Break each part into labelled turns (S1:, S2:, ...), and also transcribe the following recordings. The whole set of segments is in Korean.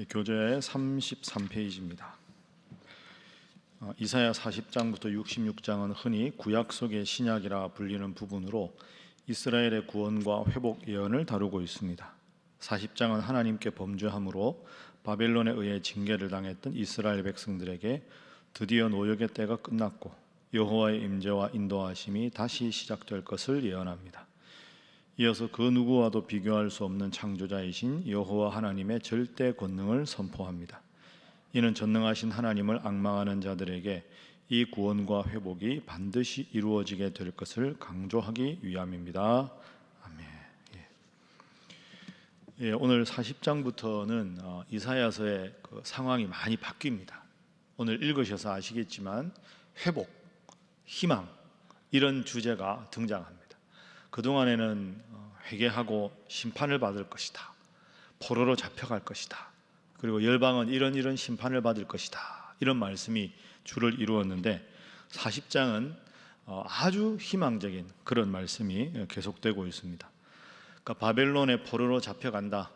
S1: 교재 33페이지입니다. 이사야 40장부터 66장은 흔히 구약 속의 신약이라 불리는 부분으로 이스라엘의 구원과 회복 예언을 다루고 있습니다. 40장은 하나님께 범죄함으로 바벨론에 의해 징계를 당했던 이스라엘 백성들에게 드디어 노역의 때가 끝났고 여호와의 임재와 인도하심이 다시 시작될 것을 예언합니다. 이어서 그 누구와도 비교할 수 없는 창조자이신 여호와 하나님의 절대 권능을 선포합니다. 이는 전능하신 하나님을 앙망하는 자들에게 이 구원과 회복이 반드시 이루어지게 될 것을 강조하기 위함입니다. 아멘. 오늘 40장부터는 이사야서의 그 상황이 많이 바뀝니다. 오늘 읽으셔서 아시겠지만 회복, 희망 이런 주제가 등장합니다. 그동안에는 회개하고 심판을 받을 것이다, 포로로 잡혀갈 것이다, 그리고 열방은 이런 심판을 받을 것이다, 이런 말씀이 주를 이루었는데 40장은 아주 희망적인 그런 말씀이 계속되고 있습니다. 그러니까 바벨론의 포로로 잡혀간다,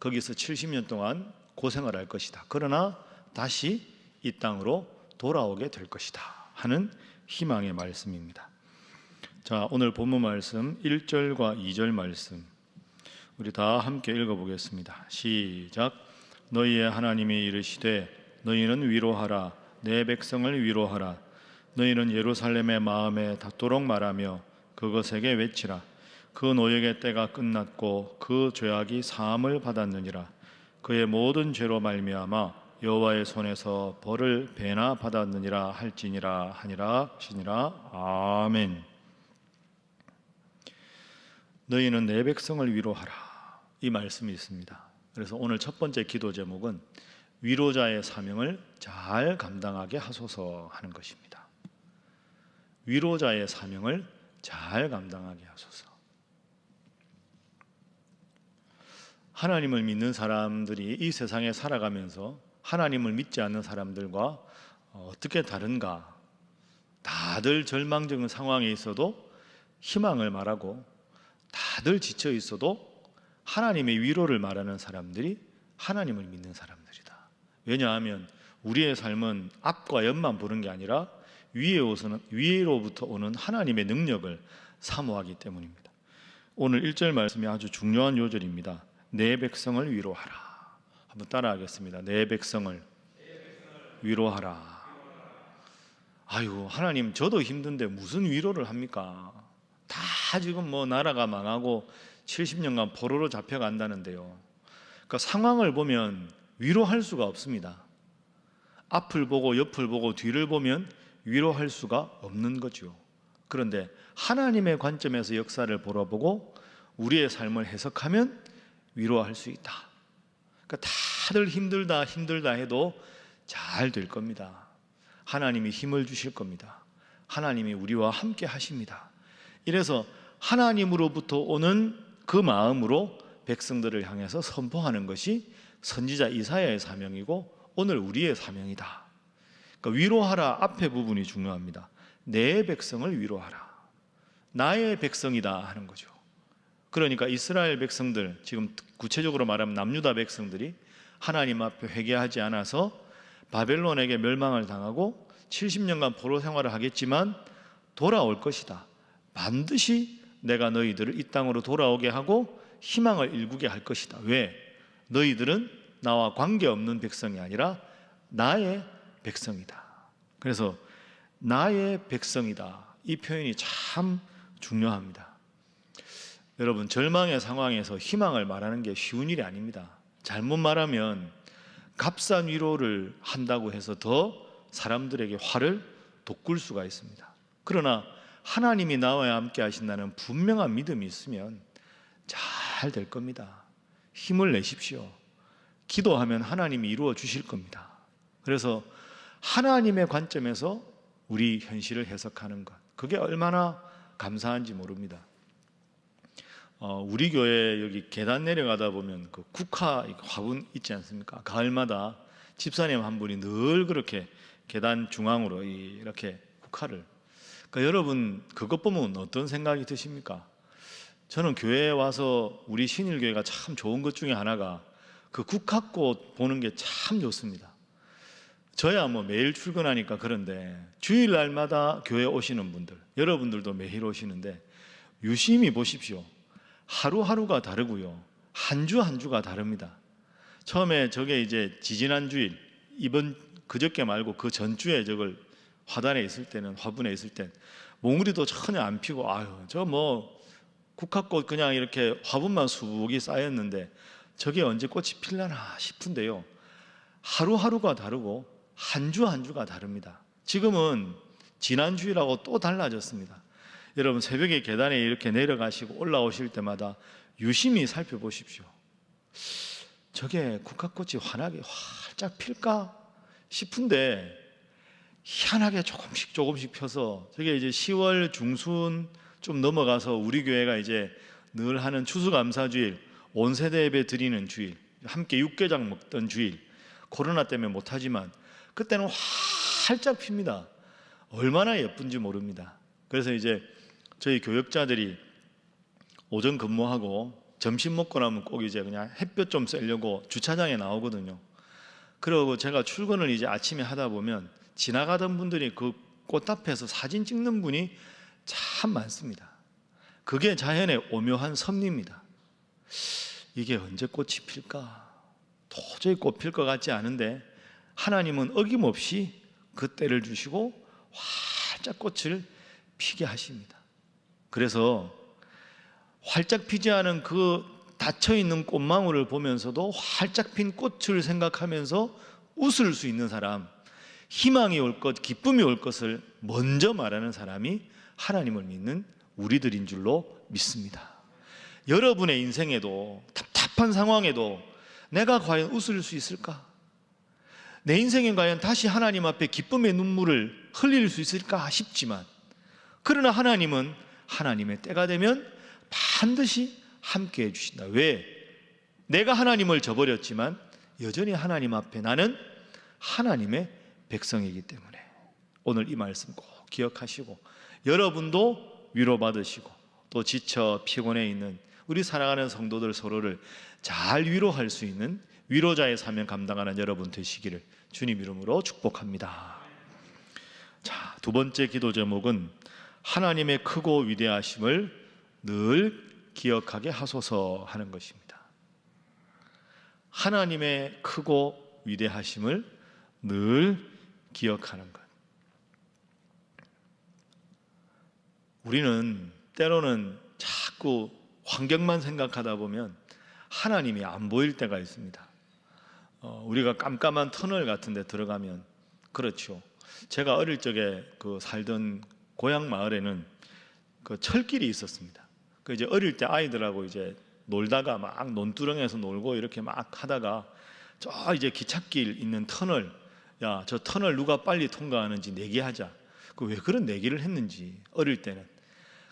S1: 거기서 70년 동안 고생을 할 것이다, 그러나 다시 이 땅으로 돌아오게 될 것이다 하는 희망의 말씀입니다. 자, 오늘 본문 말씀 1절과 2절 말씀 우리 다 함께 읽어보겠습니다. 시작. 너희의 하나님이 이르시되 너희는 위로하라, 내 백성을 위로하라. 너희는 예루살렘의 마음에 닿도록 말하며 그것에게 외치라. 그 노역의 때가 끝났고 그 죄악이 사함을 받았느니라. 그의 모든 죄로 말미암아 여호와의 손에서 벌을 배나 받았느니라 할지니라 하니라 시니라. 아멘. 너희는 내 백성을 위로하라, 이 말씀이 있습니다. 그래서 오늘 첫 번째 기도 제목은 위로자의 사명을 잘 감당하게 하소서 하는 것입니다. 위로자의 사명을 잘 감당하게 하소서. 하나님을 믿는 사람들이 이 세상에 살아가면서 하나님을 믿지 않는 사람들과 어떻게 다른가? 다들 절망적인 상황에 있어도 희망을 말하고, 다들 지쳐 있어도 하나님의 위로를 말하는 사람들이 하나님을 믿는 사람들이다. 왜냐하면 우리의 삶은 앞과 옆만 보는 게 아니라 위로부터 오는 하나님의 능력을 사모하기 때문입니다. 오늘 1절 말씀이 아주 중요한 요절입니다. 내 백성을 위로하라. 한번 따라하겠습니다. 내 백성을 위로하라. 아이고, 하나님 저도 힘든데 무슨 위로를 합니까? 다 지금 나라가 망하고 70년간 포로로 잡혀간다는데요. 그러니까 상황을 보면 위로할 수가 없습니다. 앞을 보고 옆을 보고 뒤를 보면 위로할 수가 없는 거죠. 그런데 하나님의 관점에서 역사를 보러보고 우리의 삶을 해석하면 위로할 수 있다. 그러니까 다들 힘들다 해도 잘 될 겁니다. 하나님이 힘을 주실 겁니다. 하나님이 우리와 함께 하십니다. 이래서 하나님으로부터 오는 그 마음으로 백성들을 향해서 선포하는 것이 선지자 이사야의 사명이고 오늘 우리의 사명이다. 그러니까 위로하라 앞에 부분이 중요합니다. 내 백성을 위로하라. 나의 백성이다 하는 거죠. 그러니까 이스라엘 백성들, 지금 구체적으로 말하면 남유다 백성들이 하나님 앞에 회개하지 않아서 바벨론에게 멸망을 당하고 70년간 포로 생활을 하겠지만 돌아올 것이다. 반드시 내가 너희들을 이 땅으로 돌아오게 하고 희망을 일구게 할 것이다. 왜? 너희들은 나와 관계없는 백성이 아니라 나의 백성이다. 그래서 나의 백성이다, 이 표현이 참 중요합니다. 여러분, 절망의 상황에서 희망을 말하는 게 쉬운 일이 아닙니다. 잘못 말하면 값싼 위로를 한다고 해서 더 사람들에게 화를 돋굴 수가 있습니다. 그러나 하나님이 나와 함께 하신다는 분명한 믿음이 있으면 잘 될 겁니다. 힘을 내십시오. 기도하면 하나님이 이루어 주실 겁니다. 그래서 하나님의 관점에서 우리 현실을 해석하는 것, 그게 얼마나 감사한지 모릅니다. 우리 교회 여기 계단 내려가다 보면 그 국화 화분 있지 않습니까? 가을마다 집사님 한 분이 늘 그렇게 계단 중앙으로 이렇게 국화를, 그러니까 여러분 그것 보면 어떤 생각이 드십니까? 저는 교회에 와서 우리 신일교회가 참 좋은 것 중에 하나가 그 국화꽃 보는 게 참 좋습니다. 저야 뭐 매일 출근하니까 그런데 주일날마다 교회 오시는 분들, 여러분들도 매일 오시는데 유심히 보십시오. 하루하루가 다르고요. 한 주 한 주가 다릅니다. 처음에 저게 이제 지지난 주일, 이번 그저께 말고 그 전주에 저걸 화단에 있을 때는, 화분에 있을 땐 몽우리도 전혀 안 피고, 아유 저 뭐 국화꽃 그냥 이렇게 화분만 수북이 쌓였는데 저게 언제 꽃이 필려나 싶은데요, 하루하루가 다르고 한 주 한 주가 다릅니다. 지금은 지난주일하고 또 달라졌습니다. 여러분 새벽에 계단에 이렇게 내려가시고 올라오실 때마다 유심히 살펴보십시오. 저게 국화꽃이 환하게 활짝 필까 싶은데 희한하게 조금씩 조금씩 펴서, 저게 이제 10월 중순 좀 넘어가서 우리 교회가 이제 늘 하는 추수감사주일, 온 세대 예배 드리는 주일, 함께 육개장 먹던 주일, 코로나 때문에 못하지만 그때는 활짝 핍니다. 얼마나 예쁜지 모릅니다. 그래서 이제 저희 교역자들이 오전 근무하고 점심 먹고 나면 꼭 이제 그냥 햇볕 좀 쐬려고 주차장에 나오거든요. 그리고 제가 출근을 이제 아침에 하다 보면 지나가던 분들이 그 꽃 앞에서 사진 찍는 분이 참 많습니다. 그게 자연의 오묘한 섭리입니다. 이게 언제 꽃이 필까? 도저히 꽃 필 것 같지 않은데 하나님은 어김없이 그 때를 주시고 활짝 꽃을 피게 하십니다. 그래서 활짝 피지 않은 그 닫혀있는 꽃망울을 보면서도 활짝 핀 꽃을 생각하면서 웃을 수 있는 사람, 희망이 올 것, 기쁨이 올 것을 먼저 말하는 사람이 하나님을 믿는 우리들인 줄로 믿습니다. 여러분의 인생에도, 답답한 상황에도 내가 과연 웃을 수 있을까? 내 인생에 과연 다시 하나님 앞에 기쁨의 눈물을 흘릴 수 있을까 싶지만, 그러나 하나님은 하나님의 때가 되면 반드시 함께 해주신다. 왜? 내가 하나님을 저버렸지만 여전히 하나님 앞에 나는 하나님의 백성이기 때문에. 오늘 이 말씀 꼭 기억하시고 여러분도 위로받으시고 또 지쳐 피곤해 있는 우리 사랑하는 성도들 서로를 잘 위로할 수 있는 위로자의 사명 감당하는 여러분 되시기를 주님 이름으로 축복합니다. 자, 두 번째 기도 제목은 하나님의 크고 위대하심을 늘 기억하게 하소서 하는 것입니다. 하나님의 크고 위대하심을 늘 기억하는 것. 우리는 때로는 자꾸 환경만 생각하다 보면 하나님이 안 보일 때가 있습니다. 우리가 깜깜한 터널 같은 데 들어가면, 그렇죠, 제가 어릴 적에 그 살던 고향 마을에는 그 철길이 있었습니다. 그 이제 어릴 때 아이들하고 이제 놀다가 막 논두렁에서 놀고 이렇게 막 하다가 저 이제 기찻길 있는 터널, 야, 저 터널 누가 빨리 통과하는지 내기하자. 그 왜 그런 내기를 했는지 어릴 때는.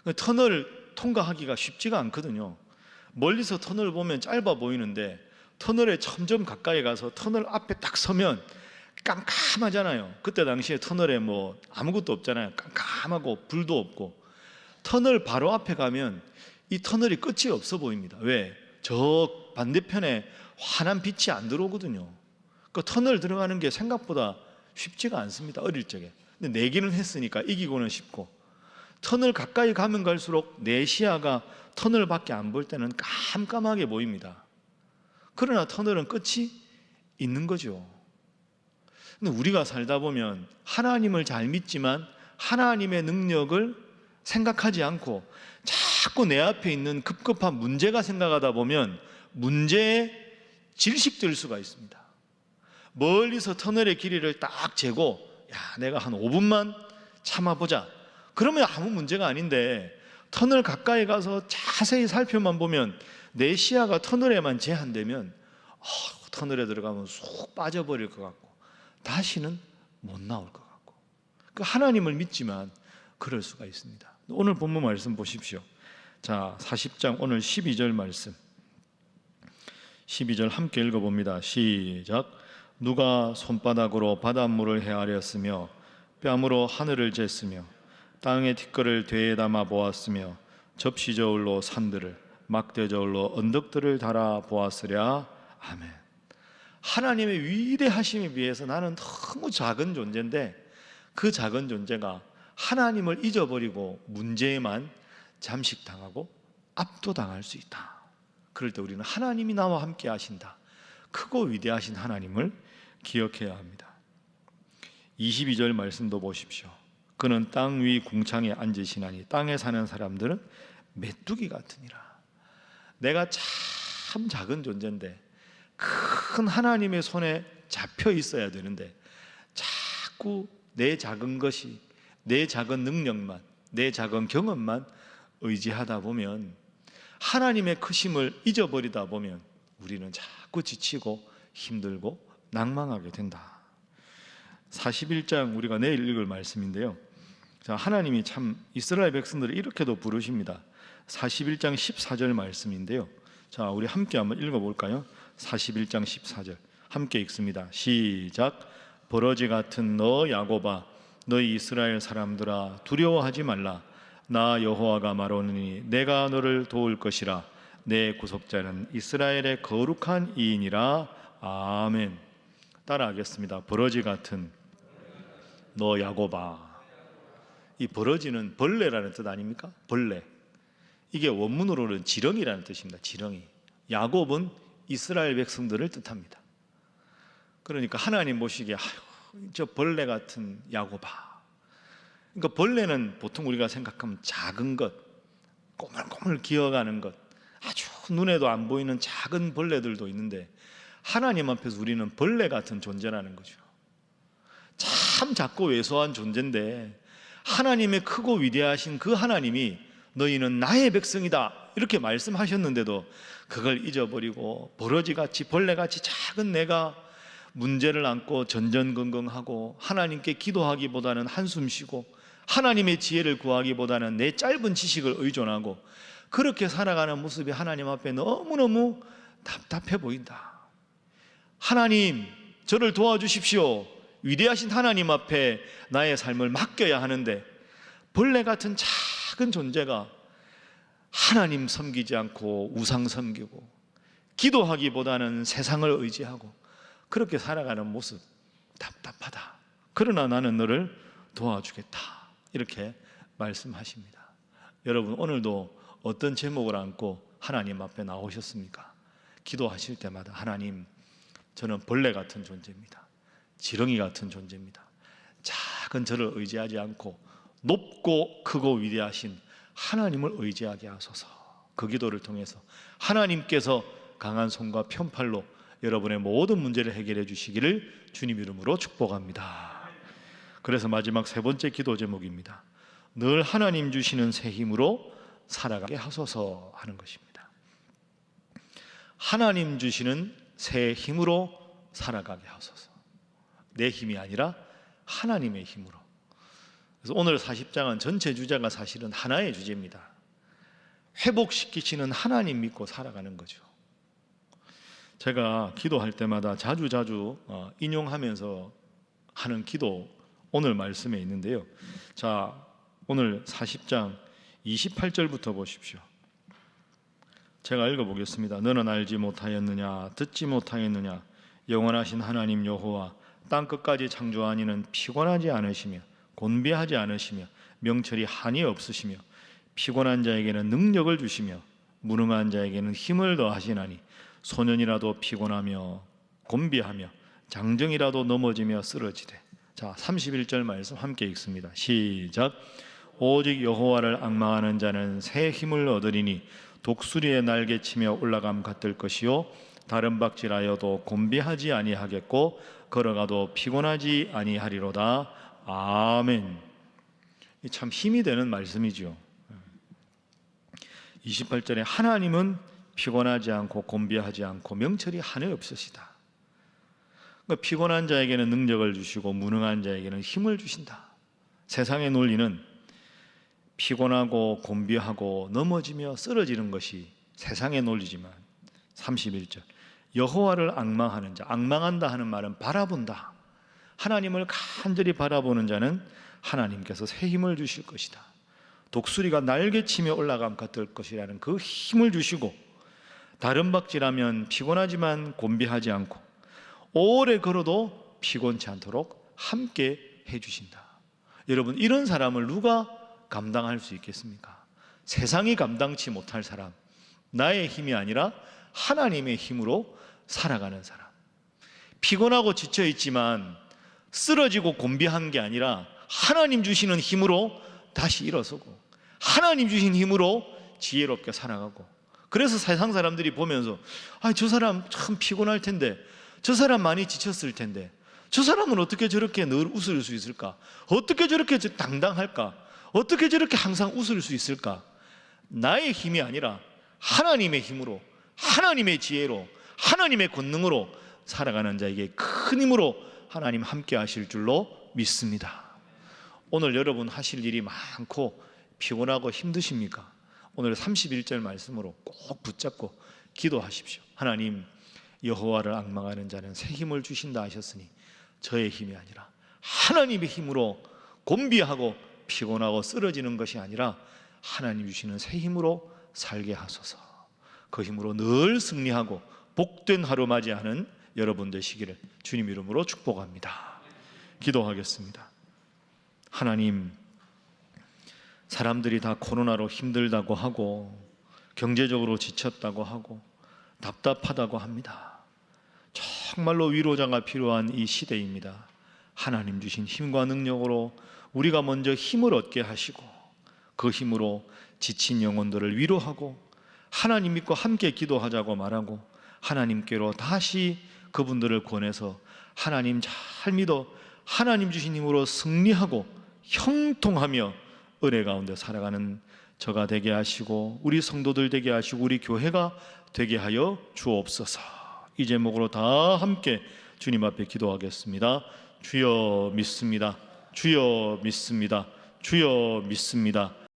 S1: 그 터널 통과하기가 쉽지가 않거든요. 멀리서 터널 보면 짧아 보이는데 터널에 점점 가까이 가서 터널 앞에 딱 서면 깜깜하잖아요. 그때 당시에 터널에 뭐 아무것도 없잖아요. 깜깜하고 불도 없고. 터널 바로 앞에 가면 이 터널이 끝이 없어 보입니다. 왜? 저 반대편에 환한 빛이 안 들어오거든요. 그 터널 들어가는 게 생각보다 쉽지가 않습니다. 어릴 적에. 근데 내기는 했으니까 이기고는 싶고, 터널 가까이 가면 갈수록 내 시야가 터널 밖에 안 볼 때는 깜깜하게 보입니다. 그러나 터널은 끝이 있는 거죠. 근데 우리가 살다 보면 하나님을 잘 믿지만 하나님의 능력을 생각하지 않고 자꾸 내 앞에 있는 급급한 문제가 생각하다 보면 문제에 질식될 수가 있습니다. 멀리서 터널의 길이를 딱 재고, 야, 내가 한 5분만 참아보자. 그러면 아무 문제가 아닌데 터널 가까이 가서 자세히 살펴만 보면 내 시야가 터널에만 제한되면 터널에 들어가면 쑥 빠져버릴 것 같고 다시는 못 나올 것 같고. 그 하나님을 믿지만 그럴 수가 있습니다. 오늘 본문 말씀 보십시오. 자, 40장 오늘 12절 말씀, 12절 함께 읽어봅니다. 시작. 누가 손바닥으로 바닷물을 헤아렸으며 뺨으로 하늘을 쟀으며 땅의 티끌을 되에 담아 보았으며 접시 저울로 산들을 막대 저울로 언덕들을 달아 보았으랴. 아멘. 하나님의 위대하심에 비해서 나는 너무 작은 존재인데 그 작은 존재가 하나님을 잊어버리고 문제에만 잠식당하고 압도당할 수 있다. 그럴 때 우리는 하나님이 나와 함께 하신다, 크고 위대하신 하나님을 기억해야 합니다. 22절 말씀도 보십시오. 그는 땅 위 궁창에 앉으시나니 땅에 사는 사람들은 메뚜기 같으니라. 내가 참 작은 존재인데 큰 하나님의 손에 잡혀 있어야 되는데 자꾸 내 작은 것이, 내 작은 능력만, 내 작은 경험만 의지하다 보면, 하나님의 크심을 잊어버리다 보면 우리는 자꾸 지치고 힘들고 낭망하게 된다. 41장 우리가 내일 읽을 말씀인데요. 자, 하나님이 참 이스라엘 백성들을 이렇게도 부르십니다. 41장 14절 말씀인데요. 자, 우리 함께 한번 읽어볼까요? 41장 14절 함께 읽습니다. 시작. 버러지 같은 너 야곱아, 너희 이스라엘 사람들아, 두려워하지 말라. 나 여호와가 말하노니 내가 너를 도울 것이라. 내 구속자는 이스라엘의 거룩한 이인이라. 아멘. 따라하겠습니다. 버러지 같은 너 야곱아. 이 버러지는 벌레라는 뜻 아닙니까? 벌레. 이게 원문으로는 지렁이라는 뜻입니다. 지렁이. 야곱은 이스라엘 백성들을 뜻합니다. 그러니까 하나님 보시기에 저 벌레 같은 야곱아. 그러니까 벌레는 보통 우리가 생각하면 작은 것, 꼬물꼬물 기어가는 것, 아주 눈에도 안 보이는 작은 벌레들도 있는데 하나님 앞에서 우리는 벌레 같은 존재라는 거죠. 참 작고 왜소한 존재인데 하나님의 크고 위대하신 그 하나님이 너희는 나의 백성이다 이렇게 말씀하셨는데도 그걸 잊어버리고 버러지같이 벌레같이 작은 내가 문제를 안고 전전긍긍하고 하나님께 기도하기보다는 한숨 쉬고 하나님의 지혜를 구하기보다는 내 짧은 지식을 의존하고 그렇게 살아가는 모습이 하나님 앞에 너무너무 답답해 보인다. 하나님, 저를 도와주십시오. 위대하신 하나님 앞에 나의 삶을 맡겨야 하는데 벌레 같은 작은 존재가 하나님 섬기지 않고 우상 섬기고 기도하기보다는 세상을 의지하고 그렇게 살아가는 모습 답답하다. 그러나 나는 너를 도와주겠다. 이렇게 말씀하십니다. 여러분, 오늘도 어떤 제목을 안고 하나님 앞에 나오셨습니까? 기도하실 때마다 하나님, 저는 벌레 같은 존재입니다. 지렁이 같은 존재입니다. 작은 저를 의지하지 않고 높고 크고 위대하신 하나님을 의지하게 하소서. 그 기도를 통해서 하나님께서 강한 손과 편팔로 여러분의 모든 문제를 해결해 주시기를 주님 이름으로 축복합니다. 그래서 마지막 세 번째 기도 제목입니다. 늘 하나님 주시는 새 힘으로 살아가게 하소서 하는 것입니다. 하나님 주시는 새 힘으로 살아가게 하소서. 내 힘이 아니라 하나님의 힘으로. 그래서 오늘 40장은 전체 주제가 사실은 하나의 주제입니다. 회복시키시는 하나님 믿고 살아가는 거죠. 제가 기도할 때마다 자주 인용하면서 하는 기도 오늘 말씀에 있는데요. 자, 오늘 40장 28절부터 보십시오. 제가 읽어보겠습니다. 너는 알지 못하였느냐, 듣지 못하였느냐, 영원하신 하나님 여호와 땅 끝까지 창조한 이는 피곤하지 않으시며 곤비하지 않으시며 명철이 한이 없으시며 피곤한 자에게는 능력을 주시며 무능한 자에게는 힘을 더하시나니 소년이라도 피곤하며 곤비하며 장정이라도 넘어지며 쓰러지되. 자, 31절 말씀 함께 읽습니다. 시작. 오직 여호와를 앙망하는 자는 새 힘을 얻으리니 독수리의 날개치며 올라감 같을 것이요 다른 박질하여도 곤비하지 아니하겠고 걸어가도 피곤하지 아니하리로다. 아멘. 참 힘이 되는 말씀이죠. 28절에 하나님은 피곤하지 않고 곤비하지 않고 명철이 한이 없으시다. 그러니까 피곤한 자에게는 능력을 주시고 무능한 자에게는 힘을 주신다. 세상의 논리는 피곤하고 곤비하고 넘어지며 쓰러지는 것이 세상의 논리지만 31절 여호와를 앙망하는 자, 앙망한다 하는 말은 바라본다. 하나님을 간절히 바라보는 자는 하나님께서 새 힘을 주실 것이다. 독수리가 날개치며 올라감 같을 것이라는 그 힘을 주시고 다른 박질하면 피곤하지만 곤비하지 않고 오래 걸어도 피곤치 않도록 함께 해주신다. 여러분, 이런 사람을 누가 감당할 수 있겠습니까? 세상이 감당치 못할 사람, 나의 힘이 아니라 하나님의 힘으로 살아가는 사람. 피곤하고 지쳐있지만 쓰러지고 곤비한 게 아니라 하나님 주시는 힘으로 다시 일어서고, 하나님 주신 힘으로 지혜롭게 살아가고. 그래서 세상 사람들이 보면서 저 사람 참 피곤할 텐데, 저 사람 많이 지쳤을 텐데, 저 사람은 어떻게 저렇게 늘 웃을 수 있을까? 어떻게 저렇게 당당할까? 어떻게 저렇게 항상 웃을 수 있을까? 나의 힘이 아니라 하나님의 힘으로, 하나님의 지혜로, 하나님의 권능으로 살아가는 자에게 큰 힘으로 하나님 함께 하실 줄로 믿습니다. 오늘 여러분 하실 일이 많고 피곤하고 힘드십니까? 오늘 31절 말씀으로 꼭 붙잡고 기도하십시오. 하나님, 여호와를 앙망하는 자는 새 힘을 주신다 하셨으니 저의 힘이 아니라 하나님의 힘으로 곤비하고 피곤하고 쓰러지는 것이 아니라 하나님 주시는 새 힘으로 살게 하소서. 그 힘으로 늘 승리하고 복된 하루 맞이하는 여러분 되시기를 주님 이름으로 축복합니다. 기도하겠습니다. 하나님, 사람들이 다 코로나로 힘들다고 하고 경제적으로 지쳤다고 하고 답답하다고 합니다. 정말로 위로자가 필요한 이 시대입니다. 하나님 주신 힘과 능력으로 우리가 먼저 힘을 얻게 하시고 그 힘으로 지친 영혼들을 위로하고 하나님 믿고 함께 기도하자고 말하고 하나님께로 다시 그분들을 권해서 하나님 잘 믿어 하나님 주신 힘으로 승리하고 형통하며 은혜 가운데 살아가는 저가 되게 하시고 우리 성도들 되게 하시고 우리 교회가 되게 하여 주옵소서. 이 제목으로 다 함께 주님 앞에 기도하겠습니다. 주여 믿습니다. 주여 믿습니다. 주여 믿습니다.